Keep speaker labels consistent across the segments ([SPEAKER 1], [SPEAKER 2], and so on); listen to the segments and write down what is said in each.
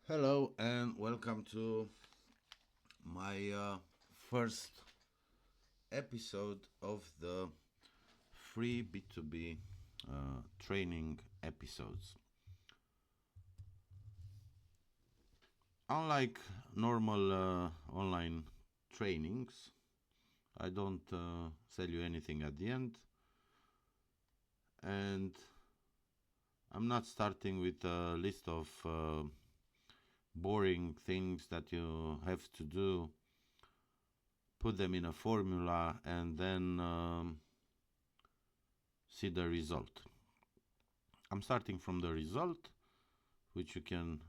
[SPEAKER 1] Hello and welcome to my first episode of the free B2B training episodes. Unlike normal online trainings, I don't sell you anything at the end, and I'm not starting with a list of boring things that you have to do, put them in a formula, and then see the result. I'm starting from the result, which you can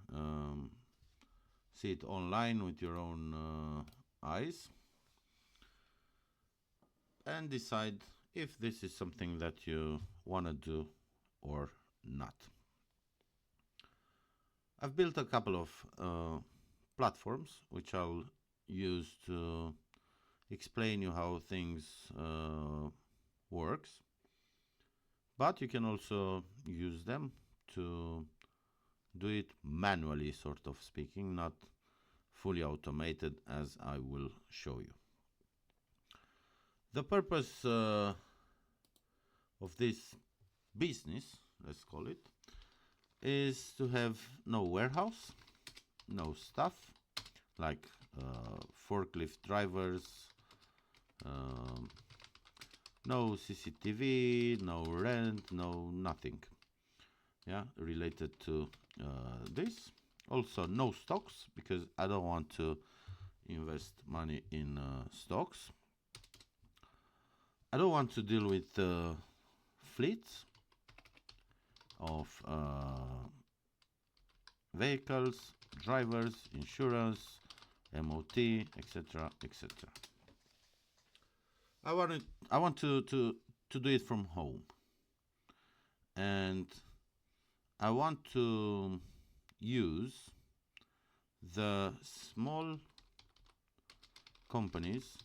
[SPEAKER 1] see it online with your own eyes, and decide if this is something that you want to do or not. I've built a couple of platforms which I'll use to explain you how things works, but you can also use them to do it manually, sort of speaking, not fully automated, as I will show you. The purpose of this business, let's call it, is to have no warehouse, no staff, like forklift drivers, no CCTV, no rent, no nothing, related to this. Also, no stocks, because I don't want to invest money in stocks. I don't want to deal with fleets of vehicles, drivers, insurance, MOT, etc., etc. I want to do it from home, and I want to use the small companies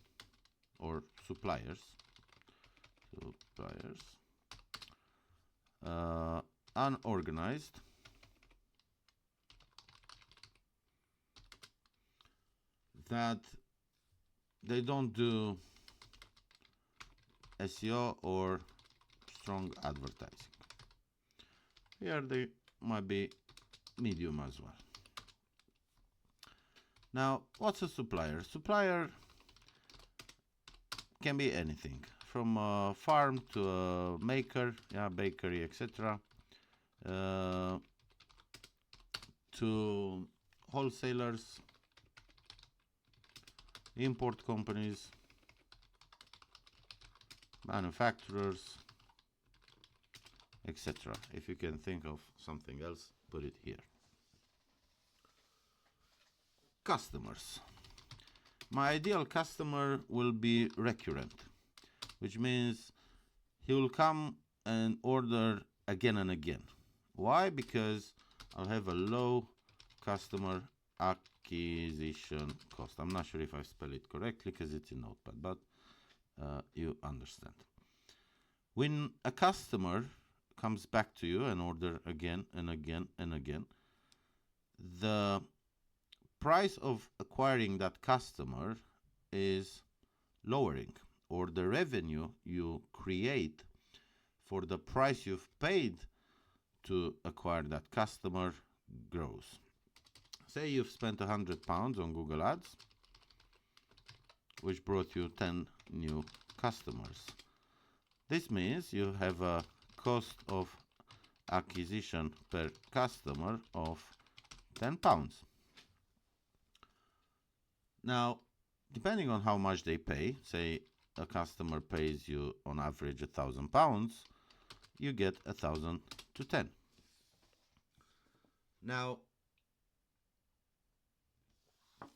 [SPEAKER 1] or suppliers, unorganized, that they don't do SEO or strong advertising. Here they might be medium as well. Now, what's a supplier? Supplier can be anything, from a farm to a maker, bakery, etc., to wholesalers, import companies, manufacturers, etc. If you can think of something else, put it here. Customers. My ideal customer will be recurrent, which means he will come and order again and again. Why? Because I'll have a low customer acquisition cost. I'm not sure if I spell it correctly because it's in Notepad, but you understand. When a customer comes back to you and order again and again and again, the price of acquiring that customer is lowering, or the revenue you create for the price you've paid to acquire that customer grows. Say you've spent £100 on Google Ads, which brought you 10 new customers. This means you have a cost of acquisition per customer of £10. Now, depending on how much they pay, say a customer pays you on average £1,000, you get 1,000 to 10. Now,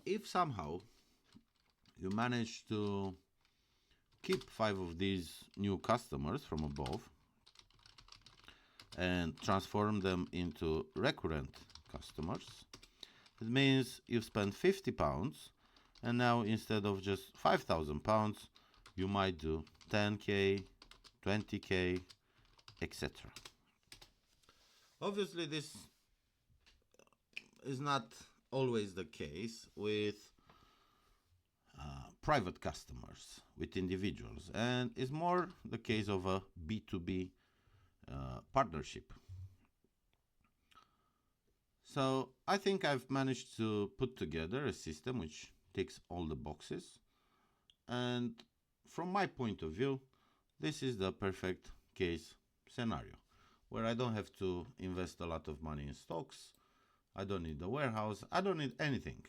[SPEAKER 1] if somehow you manage to keep 5 of these new customers from above and transform them into recurrent customers, it means you've spent £50, and now instead of just £5,000, you might do 10k, 20k, etc. Obviously, this is not always the case with private customers, with individuals, and is more the case of a B2B partnership. So I think I've managed to put together a system which ticks all the boxes, and from my point of view, this is the perfect case scenario where I don't have to invest a lot of money in stocks, I don't need the warehouse, I don't need anything.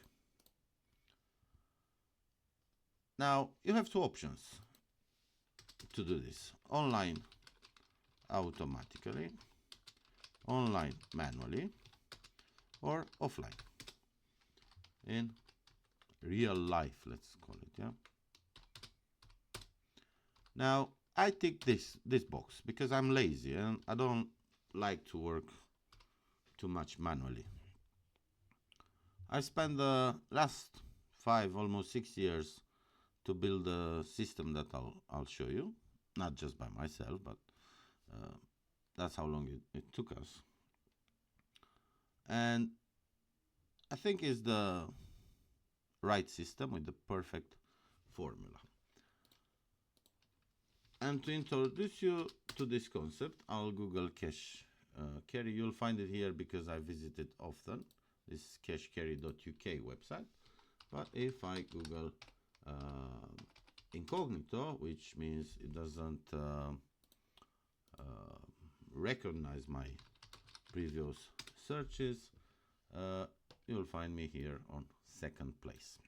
[SPEAKER 1] Now you have two options to do this: online automatically, online manually, or offline in real life, let's call it. Yeah. Now I tick this box because I'm lazy and I don't like to work too much manually. I spent the last 5, almost 6 years to build a system that I'll show you, not just by myself, but that's how long it took us. And I think it's the right system with the perfect formula. And to introduce you to this concept, I'll Google cash carry. You'll find it here because I visit it often. This is cashcarry.uk website. But if I Google incognito, which means it doesn't recognize my previous searches, you'll find me here on second place.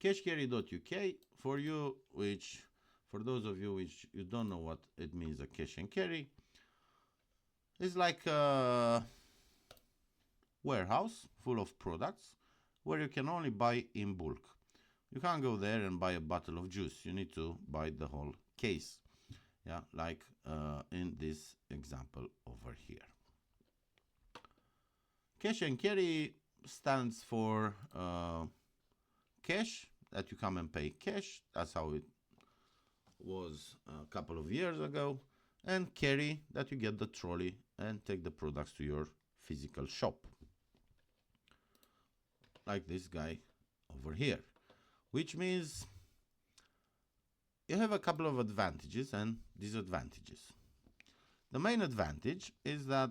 [SPEAKER 1] Cashcarry.uk, for those of you which you don't know what it means, a cash and carry is like a warehouse full of products where you can only buy in bulk. You can't go there and buy a bottle of juice. You need to buy the whole case. Yeah, like in this example over here. Cash and carry stands for cash, that you come and pay cash. That's how it was a couple of years ago. And carry, that you get the trolley and take the products to your physical shop. Like this guy over here. Which means you have a couple of advantages and disadvantages. The main advantage is that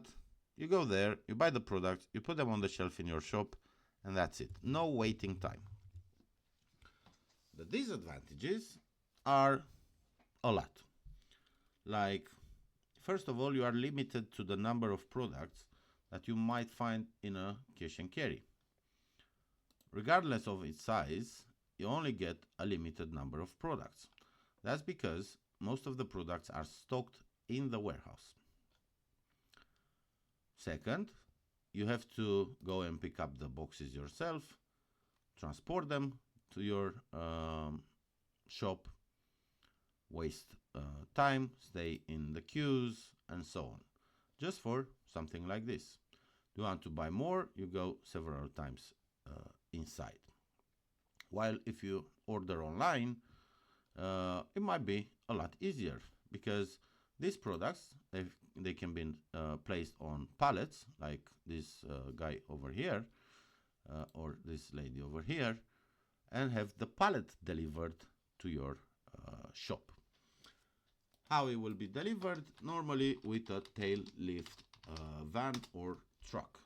[SPEAKER 1] you go there, you buy the products, you put them on the shelf in your shop, and that's it. No waiting time. The disadvantages are a lot. Like, first of all, you are limited to the number of products that you might find in a cash and carry. Regardless of its size, you only get a limited number of products. That's because most of the products are stocked in the warehouse. Second, you have to go and pick up the boxes yourself, transport them to your shop, waste time, stay in the queues, and so on. Just for something like this. You want to buy more, you go several times inside. While if you order online, it might be a lot easier because these products, they can be placed on pallets like this guy over here or this lady over here, and have the pallet delivered to your shop. How it will be delivered? Normally with a tail lift van or truck.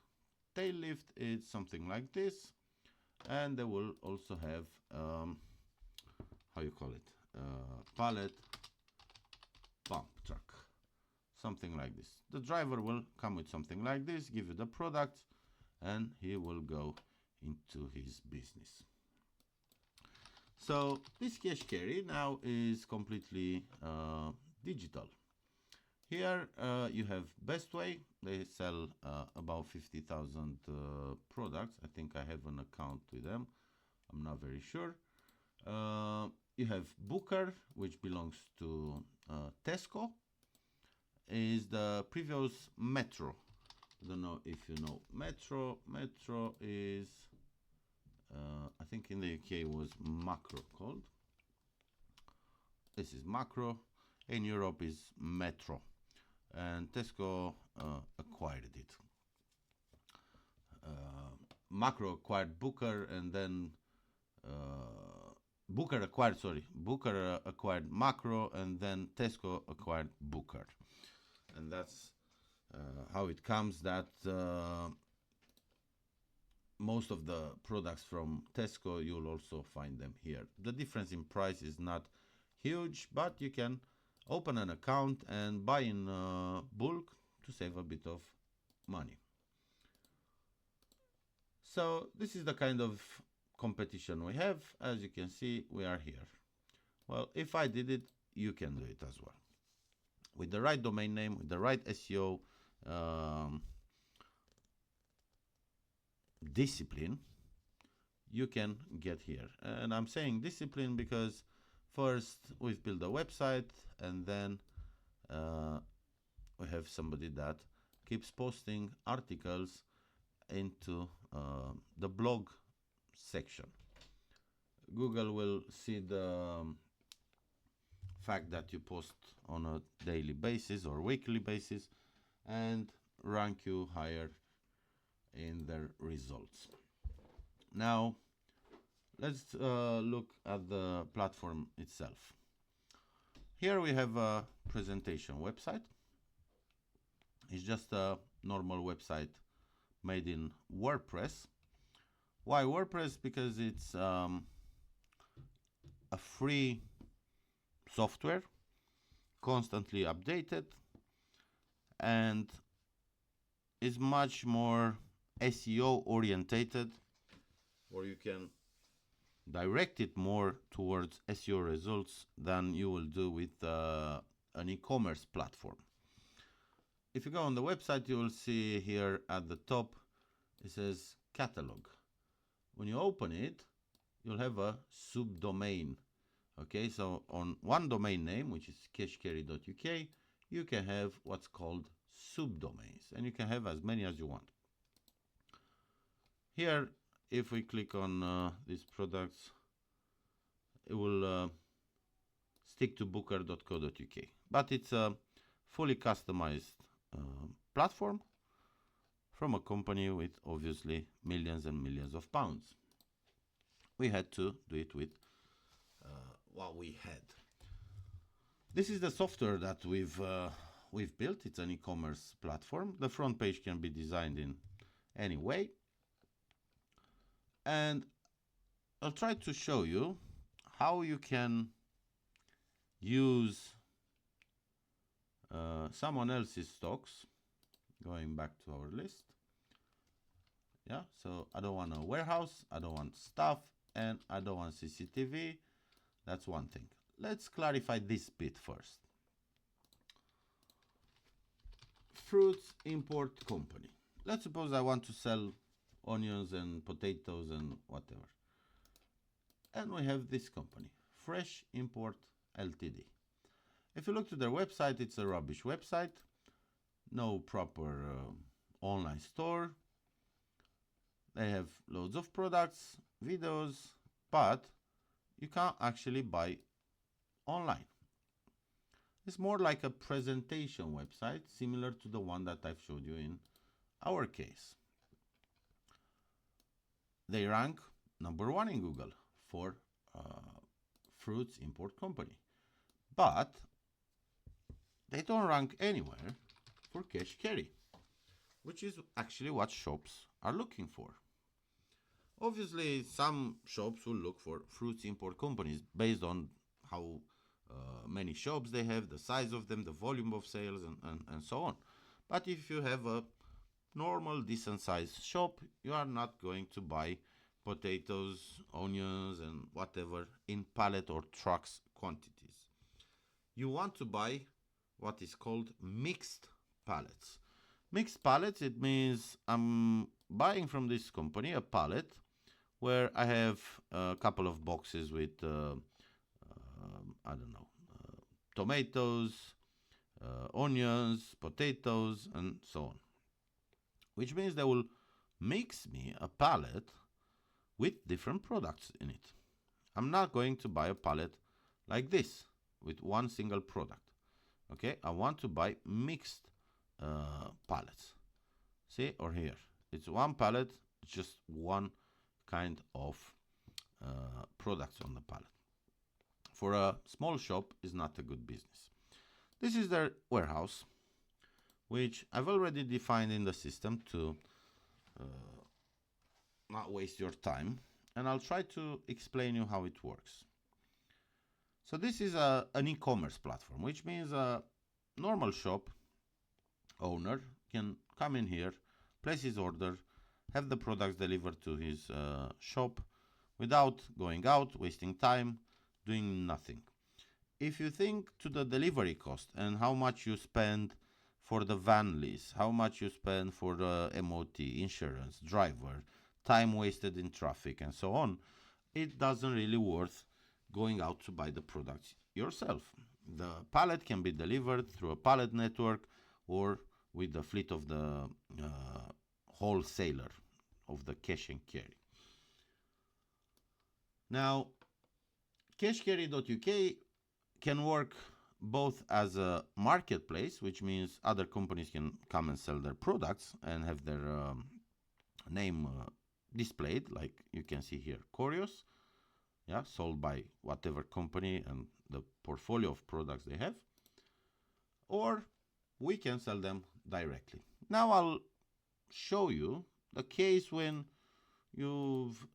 [SPEAKER 1] Tail lift is something like this, and they will also have how you call it, pallet pump truck, something like this. The driver will come with something like this, give you the product, and he will go into his business. So this cash carry now is completely digital. Here you have Best Way. They sell about 50,000 products. I think I have an account with them. I'm not very sure. You have Booker, which belongs to Tesco. Is the previous Metro. I don't know if you know Metro. Metro is, I think in the UK was Macro called. This is Macro. In Europe is Metro. And Tesco acquired it. Macro acquired Booker, and then Booker acquired Macro, and then Tesco acquired Booker. And that's how it comes that most of the products from Tesco, you'll also find them here. The difference in price is not huge, but you can open an account and buy in bulk to save a bit of money. So this is the kind of competition we have. As you can see, we are here. Well, if I did it, you can do it as well. With the right domain name, with the right SEO discipline, you can get here. And I'm saying discipline because first we've built a website, and then we have somebody that keeps posting articles into the blog section. Google will see the fact that you post on a daily basis or weekly basis and rank you higher in their results. Now, let's look at the platform itself. Here we have a presentation website. It's just a normal website made in WordPress. Why WordPress? Because it's a free software, constantly updated, and is much more SEO orientated, or you can direct it more towards SEO results than you will do with an e-commerce platform. If you go on the website, you will see here at the top, it says catalog. When you open it, you'll have a subdomain. Okay, so on one domain name, which is cashcarry.uk, you can have what's called subdomains, and you can have as many as you want. Here, if we click on these products, it will stick to booker.co.uk, but it's a fully customized platform from a company with obviously millions and millions of pounds. We had to do it with what we had. This is the software that we've built. It's an e-commerce platform. The front page can be designed in any way, and I'll try to show you how you can use someone else's stocks. Going back to our list. Yeah, so I don't want a warehouse, I don't want stuff, and I don't want CCTV. That's one thing. Let's clarify this bit first. Fruits import company. Let's suppose I want to sell onions and potatoes and whatever. And we have this company, Fresh Import Ltd. If you look to their website, it's a rubbish website. No proper online store. They have loads of products, videos, but you can't actually buy online. It's more like a presentation website, similar to the one that I've showed you in our case. They rank #1 in Google for fruits import company, but they don't rank anywhere for cash carry, which is actually what shops are looking for. Obviously, some shops will look for fruits import companies based on how many shops they have, the size of them, the volume of sales, and so on. But if you have a normal, decent sized shop, you are not going to buy potatoes, onions, and whatever in pallet or trucks quantities. You want to buy what is called mixed pallets. Mixed pallets, it means I'm buying from this company a pallet where I have a couple of boxes with, I don't know, tomatoes, onions, potatoes, and so on. Which means they will mix me a pallet with different products in it. I'm not going to buy a pallet like this with one single product. Okay, I want to buy mixed pallets. See, or here, it's one pallet just one kind of products on the pallet. For a small shop, is not a good business. This is their warehouse, which I've already defined in the system to not waste your time, and I'll try to explain you how it works. So this is an e-commerce platform, which means a normal shop owner can come in here, place his order, have the products delivered to his shop without going out, wasting time, doing nothing. If you think to the delivery cost and how much you spend for the van lease, how much you spend for the MOT, insurance, driver, time wasted in traffic and so on, it doesn't really worth going out to buy the products yourself. The pallet can be delivered through a pallet network or with the fleet of the wholesaler of the cash and carry. Now, cashcarry.uk can work both as a marketplace, which means other companies can come and sell their products and have their name displayed, like you can see here, Corios, yeah, sold by whatever company and the portfolio of products they have, or we can sell them directly. Now I'll show you the case when you've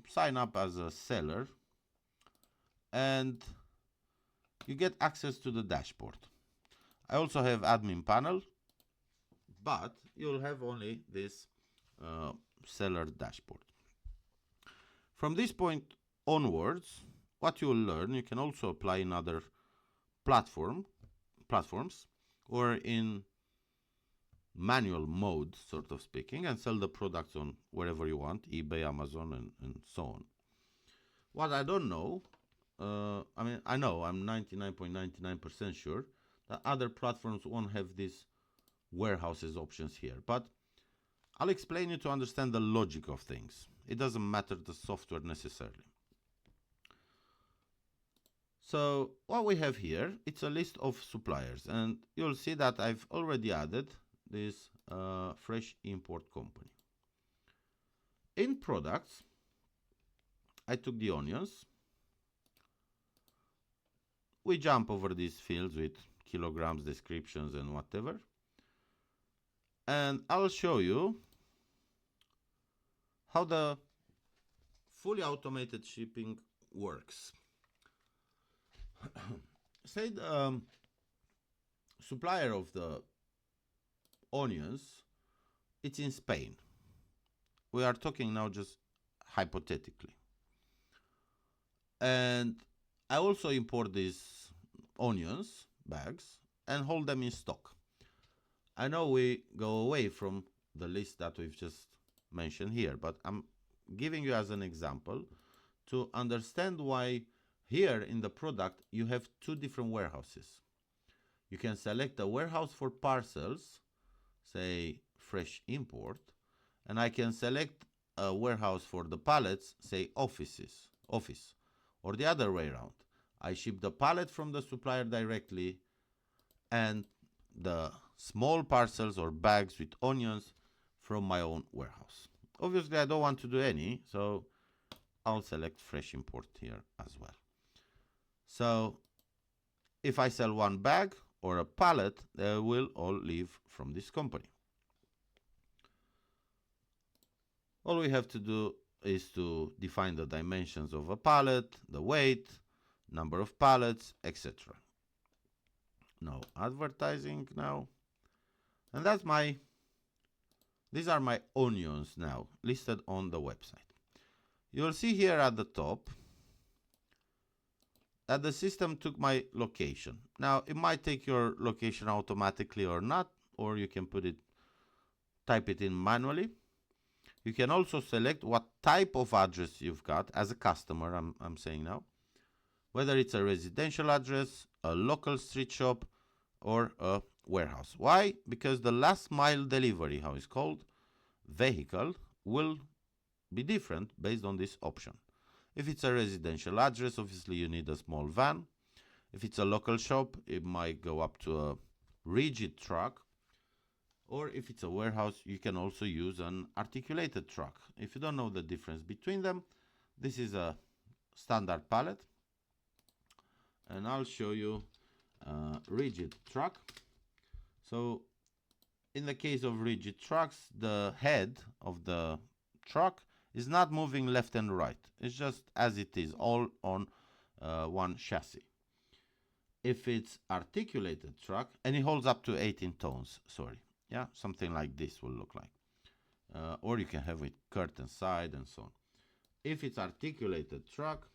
[SPEAKER 1] signed up as a seller and you get access to the dashboard. I also have admin panel, but you'll have only this seller dashboard. From this point onwards, what you will learn, you can also apply in other platforms or in manual mode, sort of speaking, and sell the products on wherever you want, eBay, Amazon, and so on. What I don't know, I know, I'm 99.99% sure that other platforms won't have these warehouses options here, but I'll explain you to understand the logic of things. It doesn't matter the software necessarily. So what we have here, it's a list of suppliers, and you'll see that I've already added this fresh import company. In products, I took the onions. We jump over these fields with kilograms, descriptions, and whatever. And I'll show you how the fully automated shipping works. Say the supplier of the onions, it's in Spain. We are talking now just hypothetically. And I also import these onions bags and hold them in stock. I know we go away from the list that we've just mentioned here, but I'm giving you as an example to understand why here in the product you have two different warehouses. You can select a warehouse for parcels, say fresh import, and I can select a warehouse for the pallets, say office, or the other way around. I ship the pallet from the supplier directly and the small parcels or bags with onions from my own warehouse. Obviously, I don't want to do any, so I'll select fresh import here as well. So if I sell one bag or a pallet, they will all leave from this company. All we have to do is to define the dimensions of a pallet, the weight, number of pallets, etc. No advertising now. And these are my onions now listed on the website. You'll see here at the top that the system took my location. Now it might take your location automatically or not, or you can type it in manually. You can also select what type of address you've got as a customer, I'm saying now. Whether it's a residential address, a local street shop, or a warehouse. Why? Because the last mile delivery, how it's called, vehicle, will be different based on this option. If it's a residential address, obviously you need a small van. If it's a local shop, it might go up to a rigid truck. Or if it's a warehouse, you can also use an articulated truck. If you don't know the difference between them, this is a standard pallet, and I'll show you a rigid truck. So in the case of rigid trucks, the head of the truck is not moving left and right. It's just as it is, all on one chassis. If it's articulated truck, and it holds up to 18 tons, sorry, yeah, something like this will look like. Or you can have it curtain side and so on. If it's articulated truck,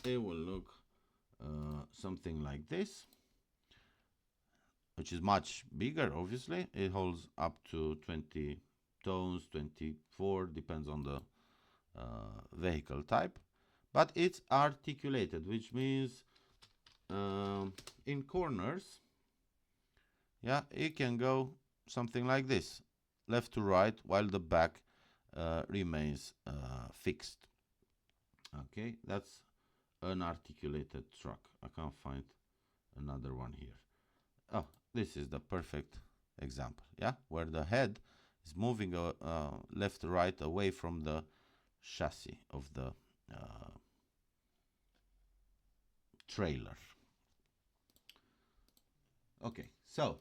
[SPEAKER 1] it will look something like this, which is much bigger, obviously. It holds up to 20 tons, 24, depends on the vehicle type. But it's articulated, which means in corners, yeah, it can go something like this, left to right, while the back remains fixed. Okay, that's an articulated truck. I can't find another one here. Oh, this is the perfect example, yeah, where the head is moving left to right away from the chassis of the trailer. Okay, so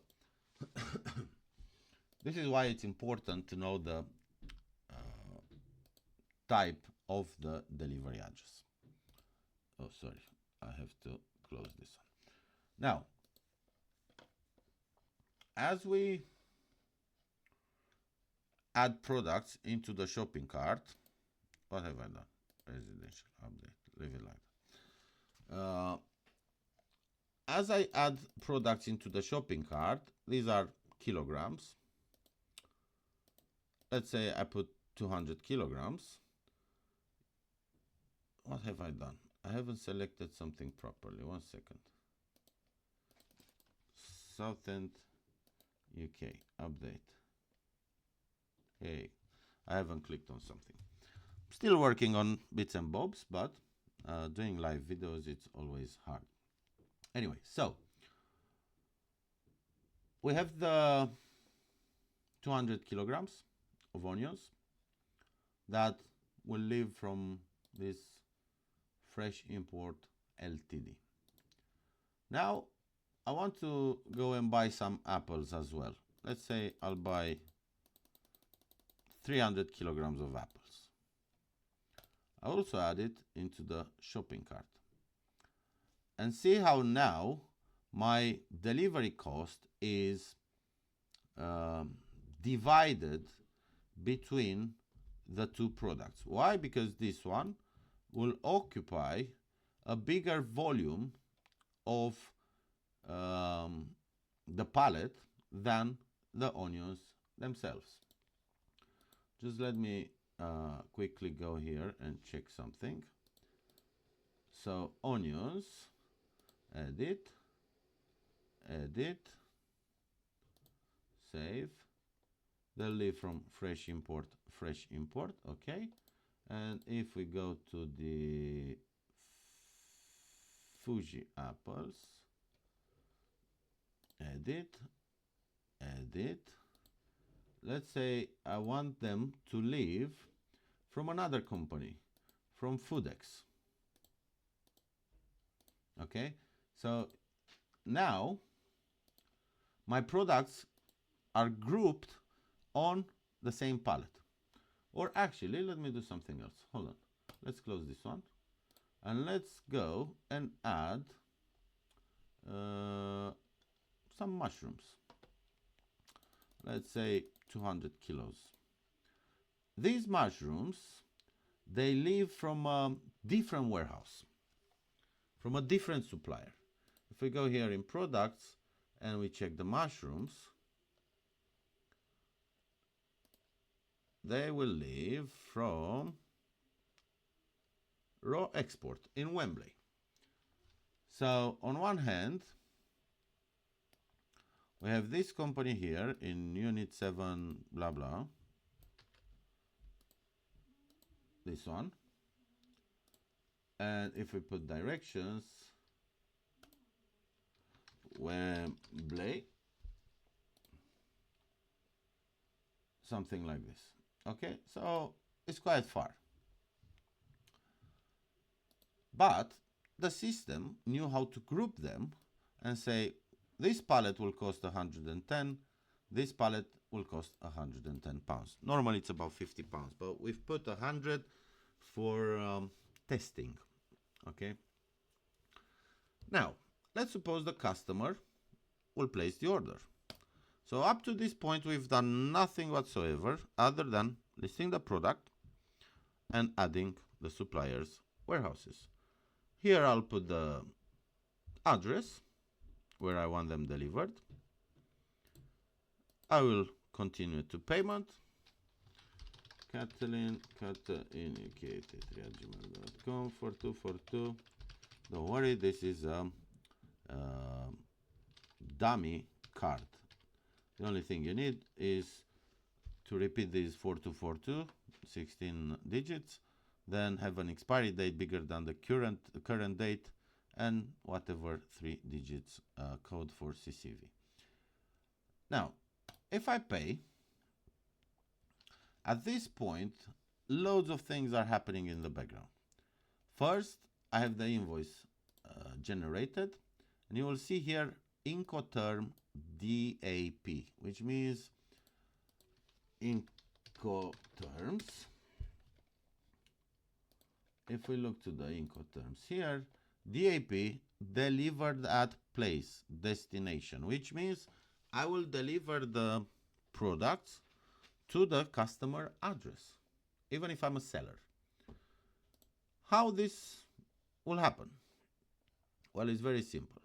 [SPEAKER 1] this is why it's important to know the type of the delivery address. Oh, sorry, I have to close this one. Now, as we add products into the shopping cart, what have I done? Residential update, leave it like that. As I add products into the shopping cart, these are kilograms. Let's say I put 200 kilograms. What have I done? I haven't selected something properly. 1 second. Southend UK update. Hey, I haven't clicked on something. Still working on bits and bobs, but doing live videos, it's always hard. Anyway, so we have the 200 kilograms of onions that will leave from this Fresh Import Ltd. Now, I want to go and buy some apples as well. Let's say I'll buy 300 kilograms of apples. I also add it into the shopping cart. And see how now my delivery cost is divided between the two products. Why? Because this one will occupy a bigger volume of the pallet than the onions themselves. Just let me quickly go here and check something. So onions, edit, save. They'll leave from fresh import, okay. And if we go to the Fuji apples, edit, let's say I want them to leave from another company, from Foodex. Okay, so now my products are grouped on the same pallet. Or actually, let me do something else. Hold on. Let's close this one. And let's go and add some mushrooms. Let's say 200 kilos. These mushrooms, they leave from a different warehouse, from a different supplier. If we go here in products and we check the mushrooms, they will leave from Raw Export in Wembley. So on one hand, we have this company here in Unit 7, blah, blah. This one. And if we put directions, Wembley, something like this. Okay, so it's quite far. But the system knew how to group them and say, this pallet will cost 110, this pallet will cost 110 pounds. Normally it's about 50 pounds, but we've put 100 for testing. Okay. Now, let's suppose the customer will place the order. So up to this point, we've done nothing whatsoever other than listing the product and adding the supplier's warehouses. Here I'll put the address where I want them delivered. I will continue to payment. Katalin, gmail.com 4242. Don't worry, this is a dummy card. The only thing you need is to repeat these 4242, 16 digits, then have an expiry date bigger than the current date, and whatever 3 digits code for CCTV. Now, if I pay, at this point, loads of things are happening in the background. First, I have the invoice generated, and you will see here Incoterm DAP, which means Incoterms. If we look to the Incoterms here, DAP, delivered at place, destination, which means I will deliver the products to the customer address, even if I'm a seller. How this will happen? Well, it's very simple.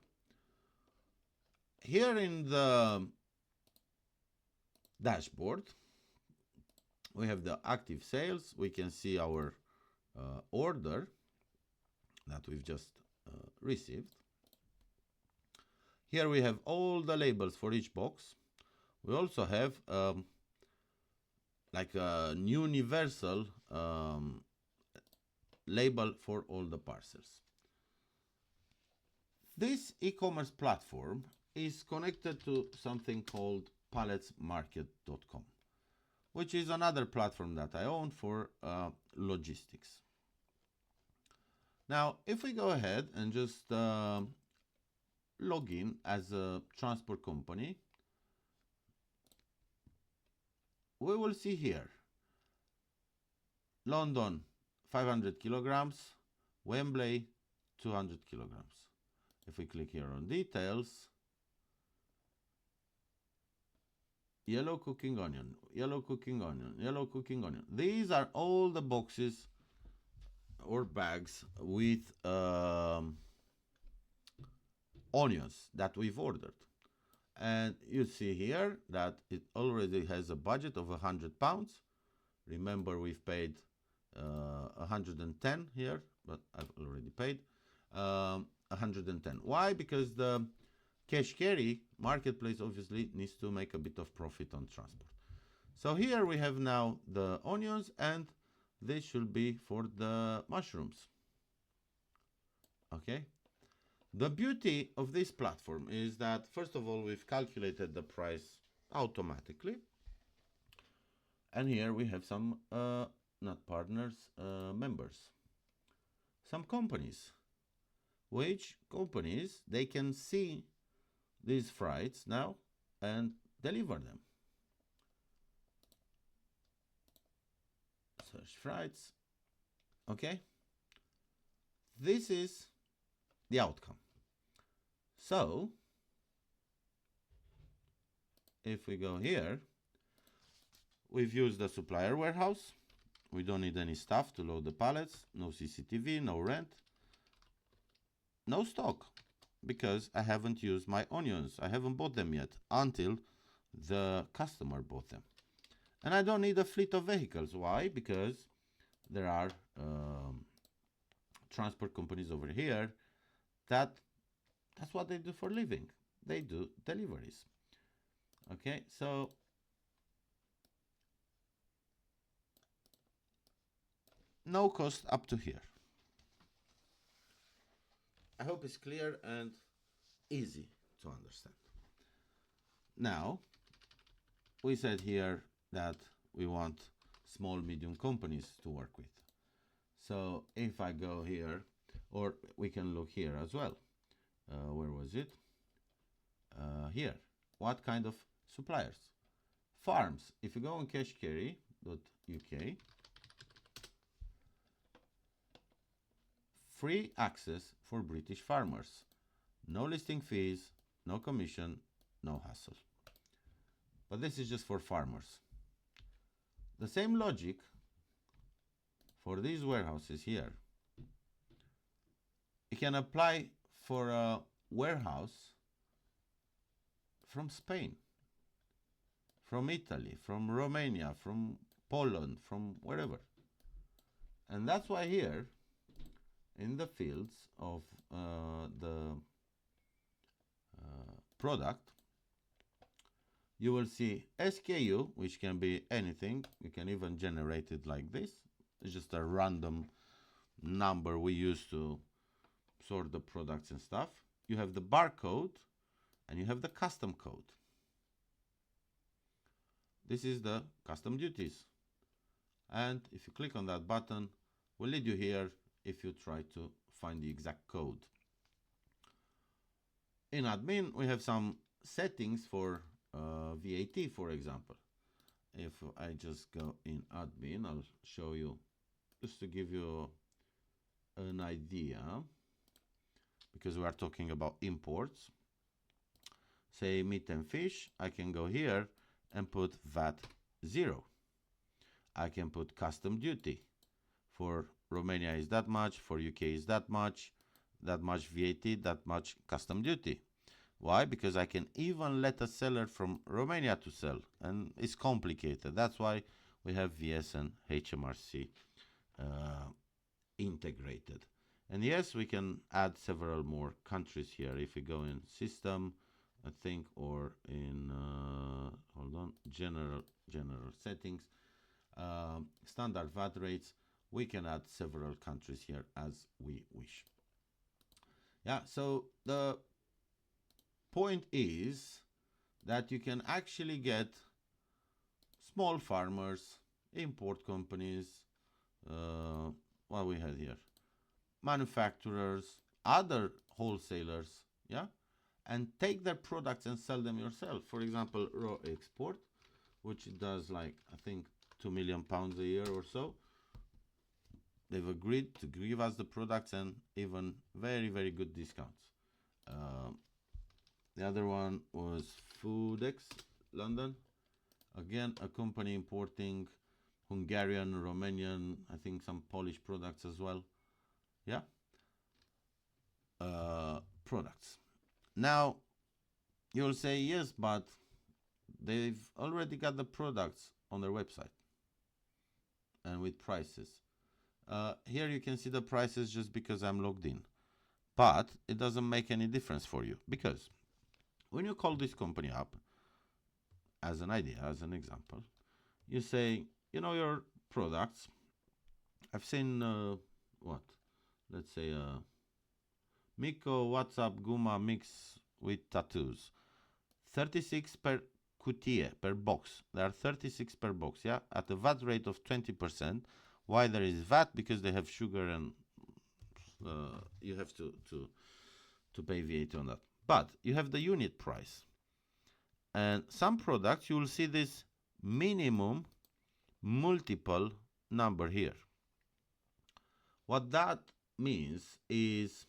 [SPEAKER 1] Here in the dashboard, we have the active sales. We can see our order that we've just received. Here we have all the labels for each box. We also have like a universal label for all the parcels. This e-commerce platform is connected to something called palletsmarket.com, which is another platform that I own for logistics. Now, if we go ahead and just log in as a transport company, we will see here London 500 kilograms, Wembley 200 kilograms. If we click here on details, yellow cooking onion, yellow cooking onion, yellow cooking onion. These are all the boxes or bags with onions that we've ordered. And you see here that it already has a budget of 100 pounds. Remember, we've paid 110 here, but I've already paid 110. Why? Because the cash carry marketplace obviously needs to make a bit of profit on transport. So here we have now the onions, and this should be for the mushrooms. Okay. The beauty of this platform is that, first of all, we've calculated the price automatically. And here we have some, not partners, members. Some companies. Which companies, they can see these freights now and deliver them. Search freights. Okay. This is the outcome. So, if we go here, we've used the supplier warehouse. We don't need any staff to load the pallets. No CCTV, no rent. No stock, because I haven't used my onions. I haven't bought them yet until the customer bought them. And I don't need a fleet of vehicles. Why? Because there are transport companies over here that's what they do for a living. They do deliveries. Okay, so no cost up to here. I hope it's clear and easy. to understand. Now, we said here that we want small, medium companies to work with. So if I go here, or we can look here as well. Where was it? Here. What kind of suppliers? Farms. If you go on cashcarry.uk, free access for British farmers. No listing fees, no commission, no hassle. But this is just for farmers. The same logic for these warehouses here. You can apply for a warehouse from Spain, from Italy, from Romania, from Poland, from wherever. And that's why here, in the fields of the product, you will see SKU, which can be anything. You can even generate it like this. It's just a random number we use to sort the products and stuff. You have the barcode and you have the custom code. This is the custom duties. And if you click on that button, we'll lead you here if you try to find the exact code. In admin, we have some settings for VAT, for example. If I just go in admin, I'll show you, just to give you an idea, because we are talking about imports. Say meat and fish, I can go here and put VAT 0. I can put custom duty. For Romania is that much, for UK is that much VAT, that much custom duty. Why? Because I can even let a seller from Romania to sell, and it's complicated. That's why we have VS and HMRC integrated. And yes, we can add several more countries here. If we go in system, I think, or in hold on, general settings, standard VAT rates, we can add several countries here as we wish. Yeah, so the point is that you can actually get small farmers, import companies, what we had here, manufacturers, other wholesalers, yeah, and take their products and sell them yourself. For example, Raw Export, which does like, I think, £2 million a year or so. They've agreed to give us the products and even very, very good discounts. The other one was Foodex, London. Again, a company importing Hungarian, Romanian, I think some Polish products as well. Yeah. Products. Now, you'll say, yes, but they've already got the products on their website and with prices. Here you can see the prices just because I'm logged in. But it doesn't make any difference for you, because when you call this company up, as an idea, as an example, you say, you know, your products, I've seen, let's say, Miko WhatsApp Guma mix with tattoos. 36 per cutie, per box. There are 36 per box, yeah? At a VAT rate of 20%. Why there is VAT? Because they have sugar and you have to pay VAT on that. But you have the unit price. And some products, you will see this minimum multiple number here. What that means is,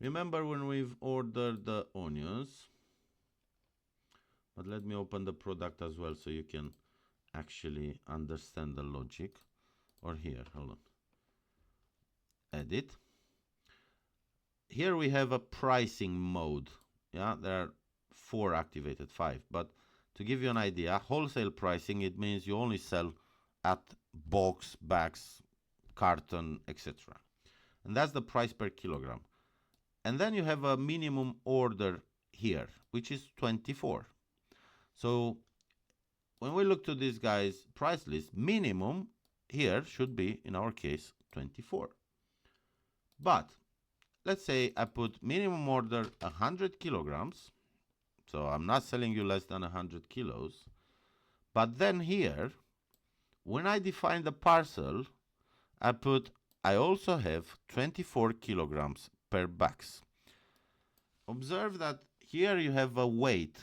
[SPEAKER 1] remember when we've ordered the onions, but let me open the product as well so you can actually understand the logic. Or here, hold on. Edit. Here we have a pricing mode. Yeah, there are 4 activated, 5. But to give you an idea, wholesale pricing, it means you only sell at box, bags, carton, etc. And that's the price per kilogram. And then you have a minimum order here, which is 24. So when we look to this guy's price list, minimum here should be, in our case, 24. But let's say I put minimum order 100 kilograms. So I'm not selling you less than 100 kilos. But then here, when I define the parcel, I also have 24 kilograms per box. Observe that here you have a weight.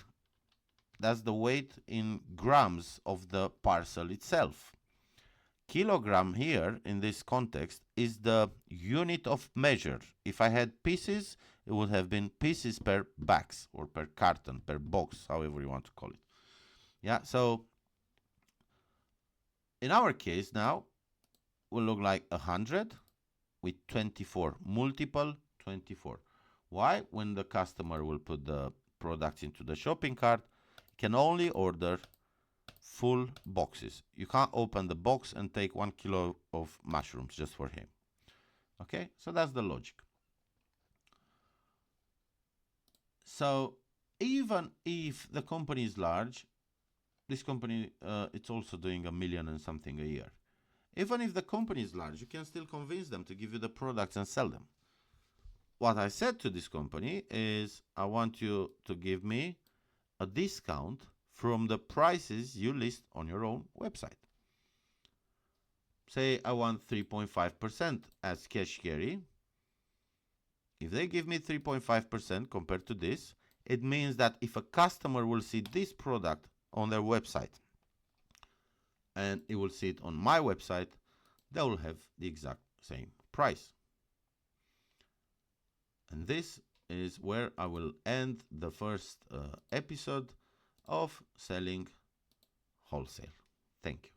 [SPEAKER 1] That's the weight in grams of the parcel itself. Kilogram here in this context is the unit of measure. If I had pieces, it would have been pieces per box or per carton, per box, however you want to call it. Yeah, so in our case now, will look like 100 with 24, multiple 24. Why? When the customer will put the products into the shopping cart, can only order full boxes. You can't open the box and take 1 kilo of mushrooms just for him. Okay, so that's the logic. So even if the company is large, this company, it's also doing $1 million and something a year. Even if the company is large, you can still convince them to give you the products and sell them. What I said to this company is, I want you to give me a discount from the prices you list on your own website. Say I want 3.5% as cash carry. If they give me 3.5% compared to this, it means that if a customer will see this product on their website and it will see it on my website, they will have the exact same price. And this is where I will end the first episode of selling wholesale. Thank you.